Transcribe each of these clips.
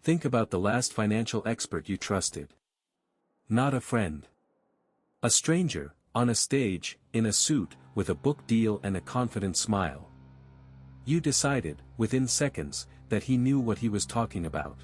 Think about the last financial expert you trusted. Not a friend. A stranger, on a stage, in a suit, with a book deal and a confident smile. You decided, within seconds, that he knew what he was talking about.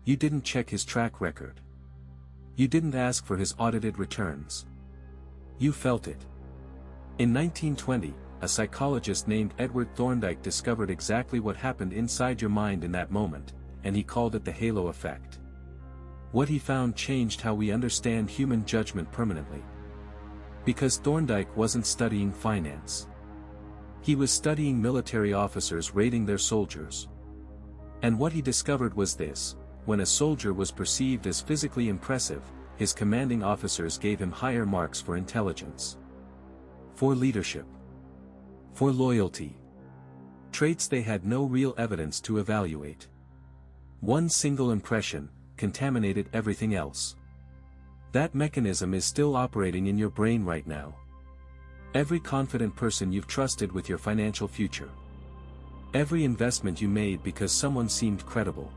You didn't check his track record. You didn't ask for his audited returns. You felt it. In 1920, a psychologist named Edward Thorndike discovered exactly what happened inside your mind in that moment, and he called it the halo effect. What he found changed how we understand human judgment permanently. Because Thorndike wasn't studying finance. He was studying military officers rating their soldiers. And what he discovered was this: when a soldier was perceived as physically impressive, his commanding officers gave him higher marks for intelligence, for leadership, for loyalty. Traits they had no real evidence to evaluate. One single impression contaminated everything else. That mechanism is still operating in your brain right now. Every confident person you've trusted with your financial future. Every investment you made because someone seemed credible.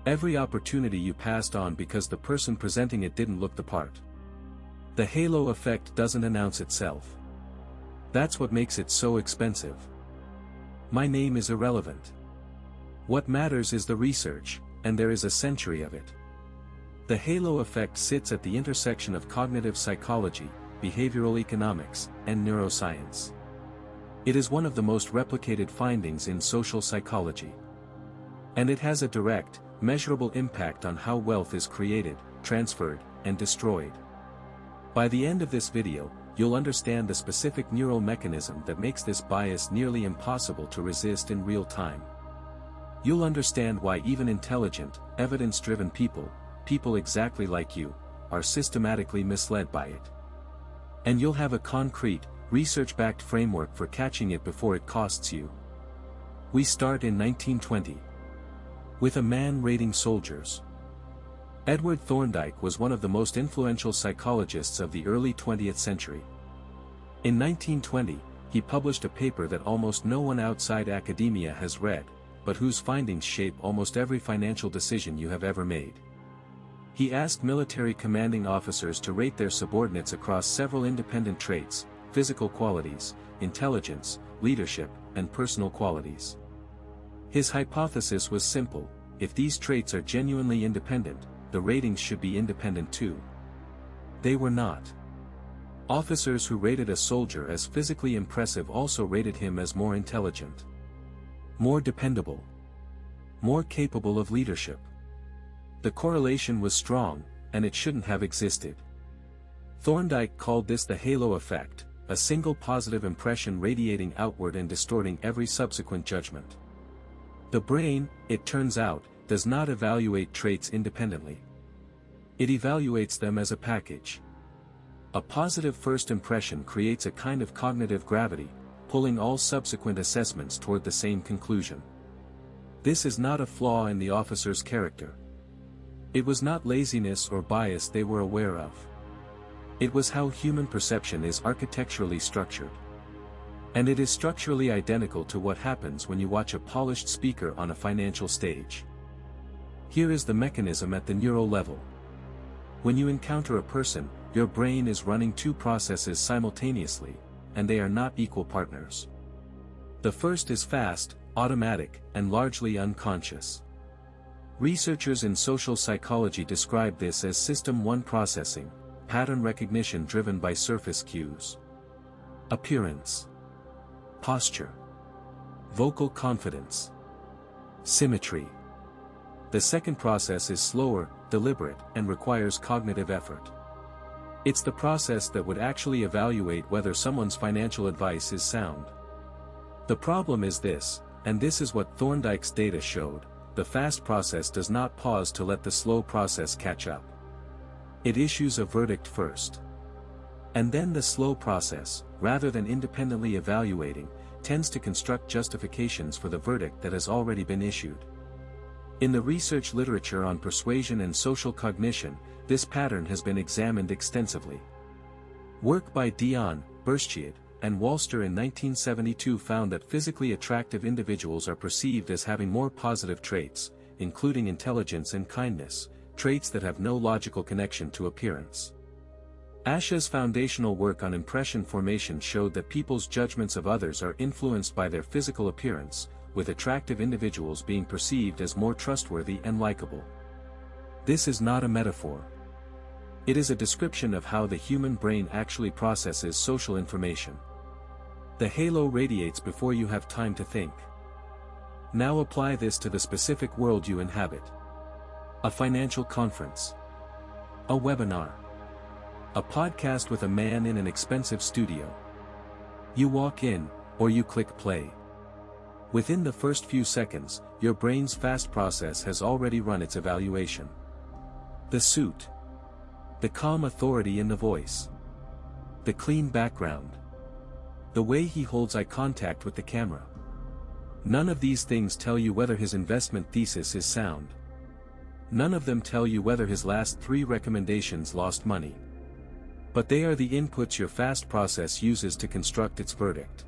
Every opportunity you passed on because the person presenting it didn't look the part. The halo effect doesn't announce itself. That's what makes it so expensive. My name is irrelevant. What matters is the research, and there is a century of it. The halo effect sits at the intersection of cognitive psychology, behavioral economics, and neuroscience. It is one of the most replicated findings in social psychology. And it has a direct, measurable impact on how wealth is created, transferred, and destroyed. By the end of this video, you'll understand the specific neural mechanism that makes this bias nearly impossible to resist in real time. You'll understand why even intelligent, evidence-driven people exactly like you, are systematically misled by it. And you'll have a concrete, research-backed framework for catching it before it costs you. We start in 1920. With a man rating soldiers. Edward Thorndike was one of the most influential psychologists of the early 20th century. In 1920, he published a paper that almost no one outside academia has read, but whose findings shape almost every financial decision you have ever made. He asked military commanding officers to rate their subordinates across several independent traits: physical qualities, intelligence, leadership, and personal qualities. His hypothesis was simple: if these traits are genuinely independent, the ratings should be independent too. They were not. Officers who rated a soldier as physically impressive also rated him as more intelligent, more dependable, more capable of leadership. The correlation was strong, and it shouldn't have existed. Thorndike called this the halo effect, a single positive impression radiating outward and distorting every subsequent judgment. The brain, it turns out, does not evaluate traits independently. It evaluates them as a package. A positive first impression creates a kind of cognitive gravity, pulling all subsequent assessments toward the same conclusion. This is not a flaw in the officer's character. It was not laziness or bias they were aware of. It was how human perception is architecturally structured. And it is structurally identical to what happens when you watch a polished speaker on a financial stage. Here is the mechanism at the neural level. When you encounter a person, your brain is running two processes simultaneously, and they are not equal partners. The first is fast, automatic, and largely unconscious. Researchers in social psychology describe this as System 1 processing, pattern recognition driven by surface cues. Appearance, posture, vocal confidence, symmetry. The second process is slower, deliberate, and requires cognitive effort. It's the process that would actually evaluate whether someone's financial advice is sound. The problem is this, and this is what Thorndike's data showed: the fast process does not pause to let the slow process catch up. It issues a verdict first. And then the slow process, rather than independently evaluating, tends to construct justifications for the verdict that has already been issued. In the research literature on persuasion and social cognition, this pattern has been examined extensively. Work by Dion, Berscheid, and Walster in 1972 found that physically attractive individuals are perceived as having more positive traits, including intelligence and kindness, traits that have no logical connection to appearance. Asch's foundational work on impression formation showed that people's judgments of others are influenced by their physical appearance, with attractive individuals being perceived as more trustworthy and likable. This is not a metaphor. It is a description of how the human brain actually processes social information. The halo radiates before you have time to think. Now apply this to the specific world you inhabit. A financial conference. A webinar. A podcast with a man in an expensive studio. You walk in, or you click play. Within the first few seconds, your brain's fast process has already run its evaluation. The suit. The calm authority in the voice. The clean background. The way he holds eye contact with the camera. None of these things tell you whether his investment thesis is sound. None of them tell you whether his last 3 recommendations lost money. But they are the inputs your fast process uses to construct its verdict.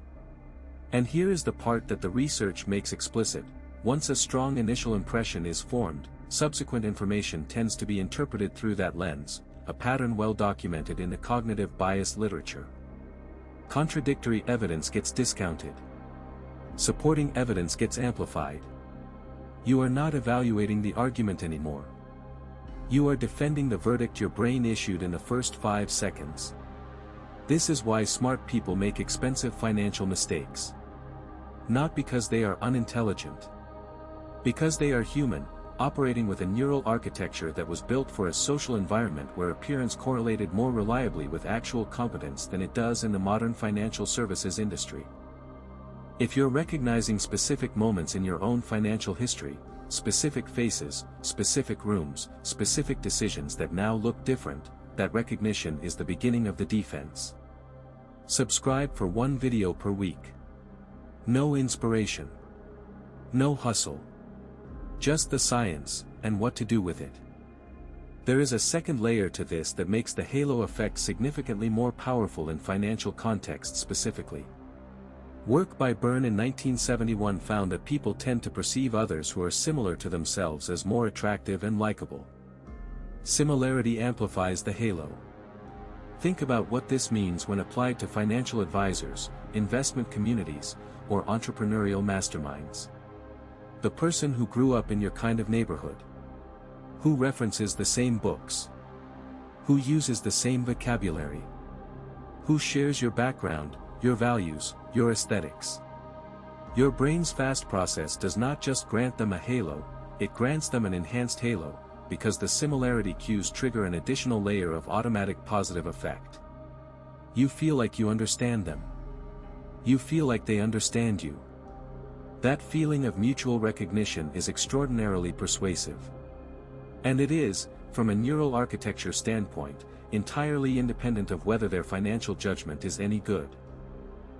And here is the part that the research makes explicit: once a strong initial impression is formed, subsequent information tends to be interpreted through that lens, a pattern well documented in the cognitive bias literature. Contradictory evidence gets discounted. Supporting evidence gets amplified. You are not evaluating the argument anymore. You are defending the verdict your brain issued in the first 5 seconds. This is why smart people make expensive financial mistakes. Not because they are unintelligent. Because they are human, operating with a neural architecture that was built for a social environment where appearance correlated more reliably with actual competence than it does in the modern financial services industry. If you're recognizing specific moments in your own financial history, specific faces, specific rooms, specific decisions that now look different, that recognition is the beginning of the defense. Subscribe for 1 video per week. No inspiration. No hustle. Just the science, and what to do with it. There is a second layer to this that makes the halo effect significantly more powerful in financial contexts specifically. Work by Byrne in 1971 found that people tend to perceive others who are similar to themselves as more attractive and likable. Similarity amplifies the halo. Think about what this means when applied to financial advisors, investment communities, or entrepreneurial masterminds. The person who grew up in your kind of neighborhood. Who references the same books. Who uses the same vocabulary. Who shares your background, your values, your aesthetics. Your brain's fast process does not just grant them a halo, it grants them an enhanced halo, because the similarity cues trigger an additional layer of automatic positive effect. You feel like you understand them. You feel like they understand you. That feeling of mutual recognition is extraordinarily persuasive. And it is, from a neural architecture standpoint, entirely independent of whether their financial judgment is any good.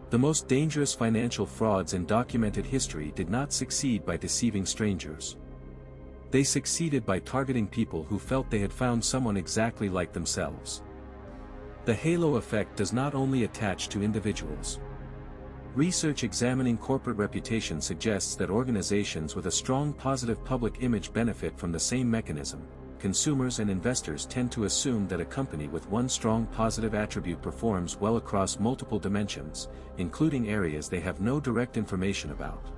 The most dangerous financial frauds in documented history did not succeed by deceiving strangers. They succeeded by targeting people who felt they had found someone exactly like themselves. The halo effect does not only attach to individuals. Research examining corporate reputation suggests that organizations with a strong positive public image benefit from the same mechanism. Consumers and investors tend to assume that a company with one strong positive attribute performs well across multiple dimensions, including areas they have no direct information about.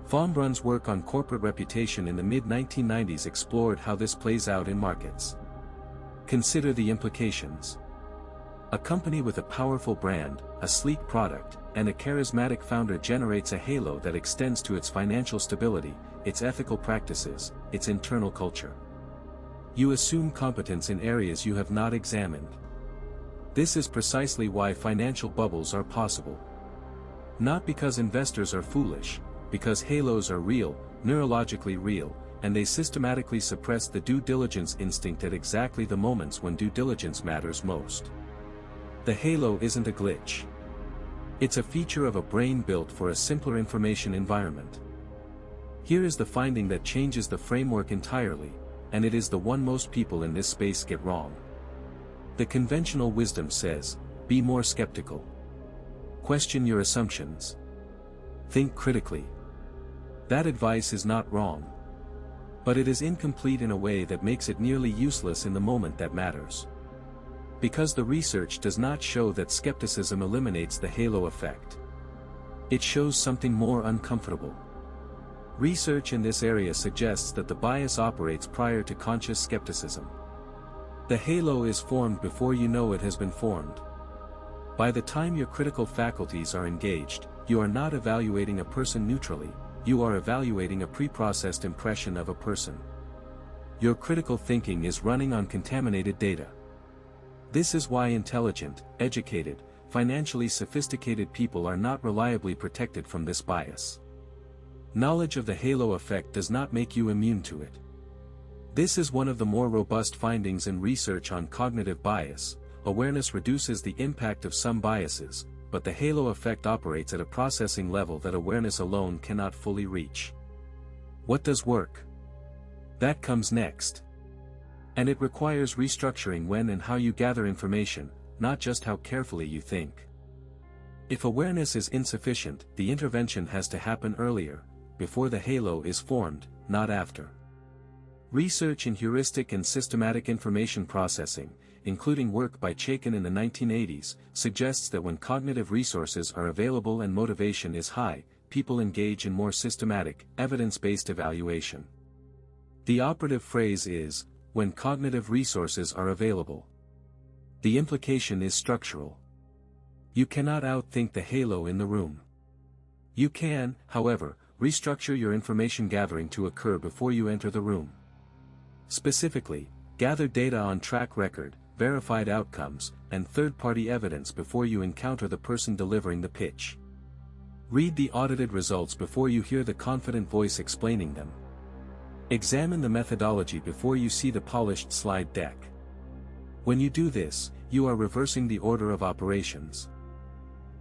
Von Braun's work on corporate reputation in the mid-1990s explored how this plays out in markets. Consider the implications. A company with a powerful brand, a sleek product, and a charismatic founder generates a halo that extends to its financial stability, its ethical practices, its internal culture. You assume competence in areas you have not examined. This is precisely why financial bubbles are possible. Not because investors are foolish, because halos are real, neurologically real, and they systematically suppress the due diligence instinct at exactly the moments when due diligence matters most. The halo isn't a glitch. It's a feature of a brain built for a simpler information environment. Here is the finding that changes the framework entirely, and it is the one most people in this space get wrong. The conventional wisdom says, be more skeptical. Question your assumptions. Think critically. That advice is not wrong. But it is incomplete in a way that makes it nearly useless in the moment that matters. Because the research does not show that skepticism eliminates the halo effect. It shows something more uncomfortable. Research in this area suggests that the bias operates prior to conscious skepticism. The halo is formed before you know it has been formed. By the time your critical faculties are engaged, you are not evaluating a person neutrally, you are evaluating a preprocessed impression of a person. Your critical thinking is running on contaminated data. This is why intelligent, educated, financially sophisticated people are not reliably protected from this bias. Knowledge of the halo effect does not make you immune to it. This is one of the more robust findings in research on cognitive bias. Awareness reduces the impact of some biases, but the halo effect operates at a processing level that awareness alone cannot fully reach. What does work? That comes next. And it requires restructuring when and how you gather information, not just how carefully you think. If awareness is insufficient, the intervention has to happen earlier, before the halo is formed, not after. Research in heuristic and systematic information processing, including work by Chaiken in the 1980s, suggests that when cognitive resources are available and motivation is high, people engage in more systematic, evidence-based evaluation. The operative phrase is, when cognitive resources are available. The implication is structural. You cannot outthink the halo in the room. You can, however, restructure your information gathering to occur before you enter the room. Specifically, gather data on track record, verified outcomes, and third-party evidence before you encounter the person delivering the pitch. Read the audited results before you hear the confident voice explaining them. Examine the methodology before you see the polished slide deck. When you do this, you are reversing the order of operations.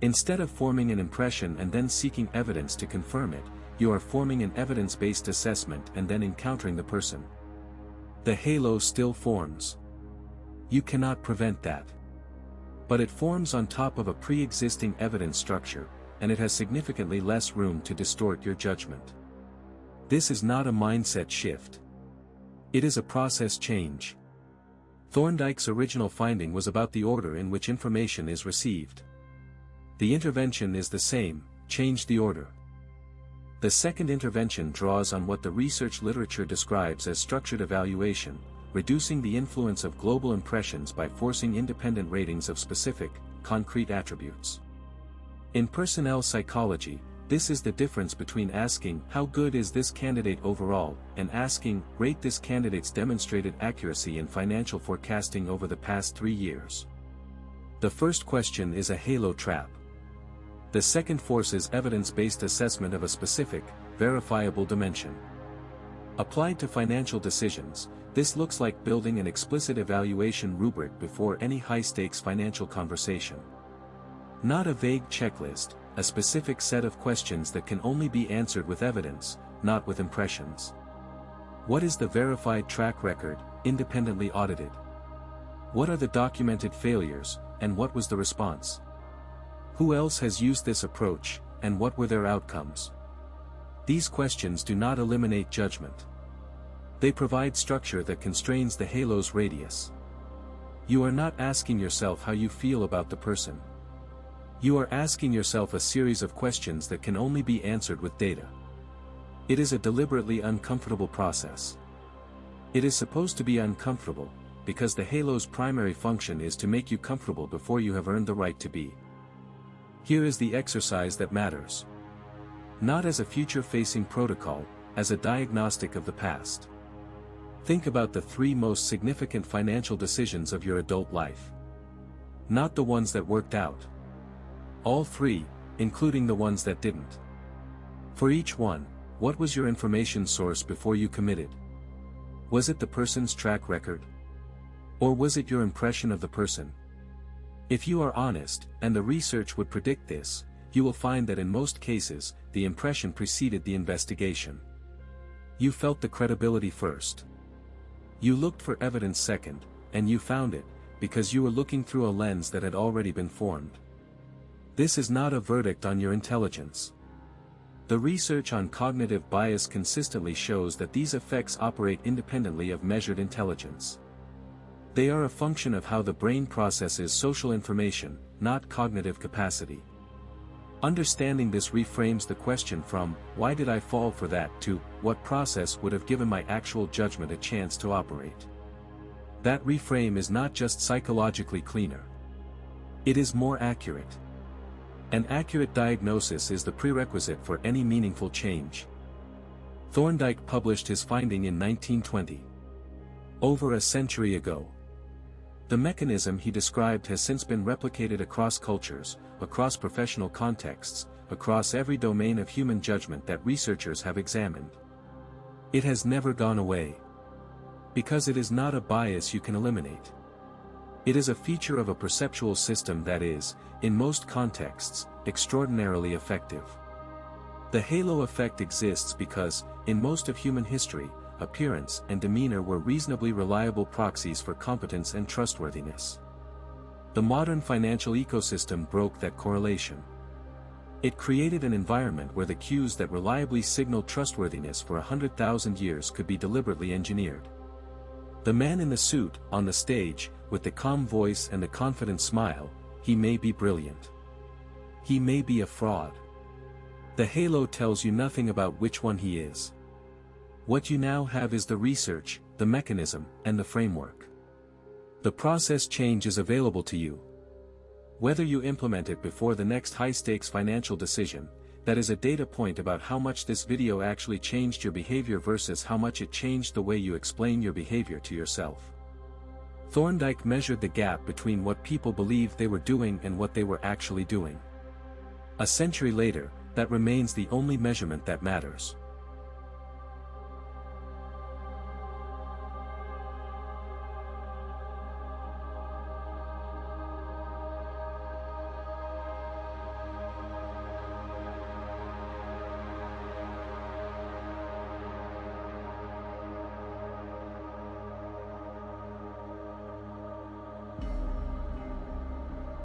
Instead of forming an impression and then seeking evidence to confirm it, you are forming an evidence-based assessment and then encountering the person. The halo still forms. You cannot prevent that. But it forms on top of a pre-existing evidence structure, and it has significantly less room to distort your judgment. This is not a mindset shift. It is a process change. Thorndike's original finding was about the order in which information is received. The intervention is the same, change the order. The second intervention draws on what the research literature describes as structured evaluation, reducing the influence of global impressions by forcing independent ratings of specific, concrete attributes. In personnel psychology, this is the difference between asking, "How good is this candidate overall?" and asking, "Rate this candidate's demonstrated accuracy in financial forecasting over the past 3 years." The first question is a halo trap. The second forces evidence-based assessment of a specific, verifiable dimension. Applied to financial decisions, this looks like building an explicit evaluation rubric before any high-stakes financial conversation. Not a vague checklist, a specific set of questions that can only be answered with evidence, not with impressions. What is the verified track record, independently audited? What are the documented failures, and what was the response? Who else has used this approach, and what were their outcomes? These questions do not eliminate judgment. They provide structure that constrains the halo's radius. You are not asking yourself how you feel about the person. You are asking yourself a series of questions that can only be answered with data. It is a deliberately uncomfortable process. It is supposed to be uncomfortable, because the halo's primary function is to make you comfortable before you have earned the right to be. Here is the exercise that matters. Not as a future-facing protocol, as a diagnostic of the past. Think about the 3 most significant financial decisions of your adult life. Not the ones that worked out. All 3, including the ones that didn't. For each one, what was your information source before you committed? Was it the person's track record? Or was it your impression of the person? If you are honest, and the research would predict this, you will find that in most cases, the impression preceded the investigation. You felt the credibility first. You looked for evidence second, and you found it, because you were looking through a lens that had already been formed. This is not a verdict on your intelligence. The research on cognitive bias consistently shows that these effects operate independently of measured intelligence. They are a function of how the brain processes social information, not cognitive capacity. Understanding this reframes the question from, "Why did I fall for that?" to, "What process would have given my actual judgment a chance to operate?" That reframe is not just psychologically cleaner. It is more accurate. An accurate diagnosis is the prerequisite for any meaningful change. Thorndike published his finding in 1920. Over a century ago. The mechanism he described has since been replicated across cultures, across professional contexts, across every domain of human judgment that researchers have examined. It has never gone away. Because it is not a bias you can eliminate. It is a feature of a perceptual system that is, in most contexts, extraordinarily effective. The halo effect exists because, in most of human history, appearance and demeanor were reasonably reliable proxies for competence and trustworthiness. The modern financial ecosystem broke that correlation. It created an environment where the cues that reliably signaled trustworthiness for 100,000 years could be deliberately engineered. The man in the suit, on the stage, with the calm voice and the confident smile, he may be brilliant. He may be a fraud. The halo tells you nothing about which one he is. What you now have is the research, the mechanism, and the framework. The process change is available to you. Whether you implement it before the next high-stakes financial decision, that is a data point about how much this video actually changed your behavior versus how much it changed the way you explain your behavior to yourself. Thorndike measured the gap between what people believed they were doing and what they were actually doing. A century later, that remains the only measurement that matters.